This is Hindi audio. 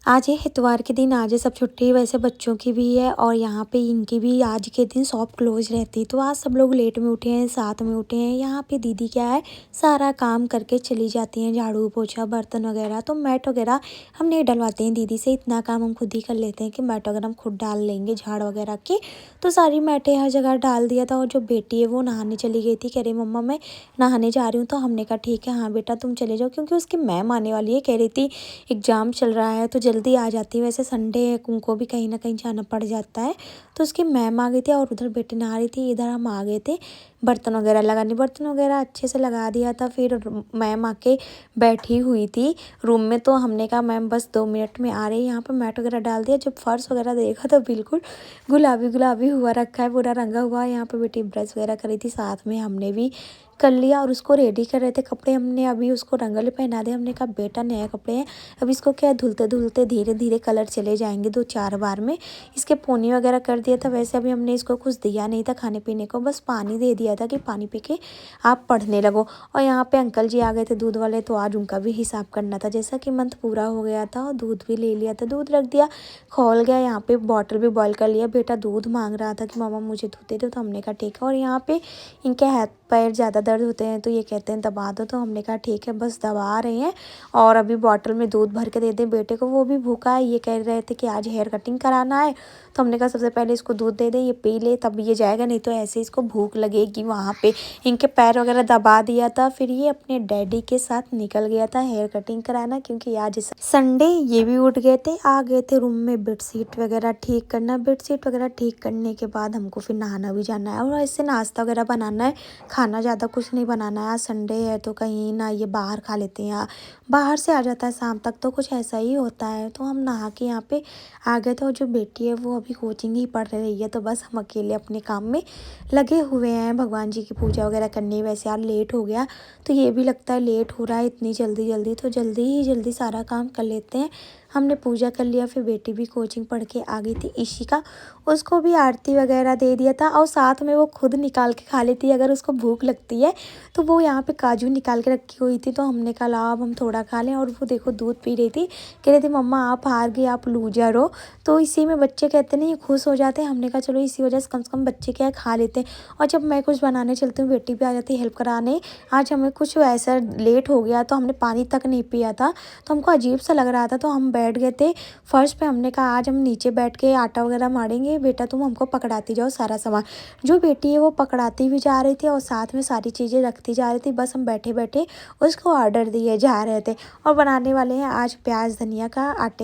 आज है इतवार के दिन, आज है सब छुट्टी, वैसे बच्चों की भी है और यहाँ पे इनकी भी आज के दिन शॉप क्लोज रहती है। तो आज सब लोग लेट में उठे हैं, साथ में उठे हैं। यहाँ पे दीदी क्या है, सारा काम करके चली जाती हैं, झाड़ू पोछा बर्तन वगैरह। तो मैट वगैरह हम नहीं डलवाते हैं दीदी से, इतना काम हम खुद ही कर लेते हैं कि मैट वगैरह हम खुद डाल लेंगे झाड़ वगैरह के। तो सारी मैटें हर जगह डाल दिया था। और जो बेटी है वो नहाने चली गई थी, कह रही मम्मा मैं नहाने जा रही हूँ। तो हमने कहा ठीक है हाँ बेटा तुम चले जाओ, क्योंकि उसकी मैम आने वाली है, कह रही थी एग्ज़ाम चल रहा है तो जल्दी आ जाती है। वैसे संडे है, उनको भी कहीं ना कहीं जाना पड़ जाता है। तो उसकी मैम आ गई थी और उधर बेटी नहा रही थी, इधर हम आ गए थे बर्तन वगैरह लगाने। बर्तन वगैरह अच्छे से लगा दिया था। फिर मैम आके बैठी हुई थी रूम में, तो हमने कहा मैम बस 2 मिनट में आ रही है। यहाँ पर मैट वगैरह डाल दिया। जब फर्श वगैरह देखा तो बिल्कुल गुलाबी गुलाबी हुआ रखा है, पूरा रंगा हुआ। यहाँ पर बेटी ब्रश वगैरह करी थी, साथ में हमने भी कर लिया और उसको रेडी कर रहे थे कपड़े। हमने अभी उसको रंगोली पहना दिया। हमने कहा बेटा नए कपड़े हैं, अब इसको क्या धुलते धुलते धीरे धीरे कलर चले जाएंगे 2-4 बार में। इसके पोनी वगैरह कर दिया था। वैसे अभी हमने इसको कुछ दिया नहीं था खाने पीने को, बस पानी दे दिया था कि पानी पी के आप पढ़ने लगो। और यहाँ पे अंकल जी आ गए थे दूध वाले, तो आज उनका भी हिसाब करना था। जैसा कि मंथ पूरा हो गया था और दूध भी ले लिया था, दूध रख दिया, खोल गया। यहाँ पे बॉटल भी बॉयल कर लिया। बेटा दूध मांग रहा था कि मामा मुझे दूध दे दो, तो हमने कहा ठीक है। और यहाँ पे इनके हाथ पैर ज़्यादा दर्द होते हैं तो ये कहते हैं दबा दो, तो हमने कहा ठीक है बस दबा रहे हैं। और अभी बॉटल में दूध भर के दे दें बेटे को, वो भी भूखा है। ये कह रहे थे कि आज हेयर कटिंग कराना है, तो हमने कहा सबसे पहले इसको दूध दे दें, ये पी ले तब ये जाएगा, नहीं तो ऐसे इसको भूख लगेगी। वहाँ पे इनके पैर वगैरह दबा दिया था। फिर ये अपने डैडी के साथ निकल गया था हेयर कटिंग कराना, क्योंकि आज संडे। ये भी उठ गए थे, आ गए थे रूम में बेडशीट वगैरह ठीक करना। बेडशीट वगैरह ठीक करने के बाद हमको फिर नहाना भी जाना है और ऐसे नाश्ता वगैरह बनाना है। खाना ज़्यादा कुछ नहीं बनाना है, आज संडे है तो कहीं ना ये बाहर खा लेते हैं, बाहर से आ जाता है शाम तक, तो कुछ ऐसा ही होता है। तो हम नहा के यहाँ पे आ गए थे। और जो बेटी है वो अभी कोचिंग ही पढ़ रही है, तो बस हम अकेले अपने काम में लगे हुए हैं, भगवान जी की पूजा वगैरह करनी। वैसे यार लेट हो गया, तो ये भी लगता है लेट हो रहा है इतनी जल्दी जल्दी, तो जल्दी सारा काम कर लेते हैं। हमने पूजा कर लिया। फिर बेटी भी कोचिंग पढ़ के आ गई थी इशिका, उसको भी आरती वगैरह दे दिया था। और साथ में वो खुद निकाल के खा लेती है, अगर उसको भूख लगती है तो वो यहाँ पे काजू निकाल के रखी हुई थी, तो हमने कहा लाओ अब हम थोड़ा खा लें। और वो देखो दूध पी रही थी, कह रही थी मम्मा आप हार गए, आप लूजर हो। तो इसी में बच्चे कहते नहीं खुश हो जाते हैं। हमने कहा चलो इसी वजह से कम बच्चे क्या है खा लेते हैं। और जब मैं कुछ बनाने चलती हूँ बेटी भी आ जाती है हेल्प कराने। आज हमें कुछ ऐसा लेट हो गया तो हमने पानी तक नहीं पिया था, तो हमको अजीब सा लग रहा था, तो हम बैठ गए थे फर्श पे। हमने कहा आज हम नीचे बैठ के आटा वगैरह मारेंगे, बेटा तुम हमको पकड़ाती जाओ सारा सामान। जो बेटी है वो पकड़ाती भी जा रही थी और साथ में सारी चीज़ें रखती जा रही थी, बस हम बैठे बैठे उसको ऑर्डर दिए जा रहे थे। और बनाने वाले हैं आज प्याज धनिया का आटे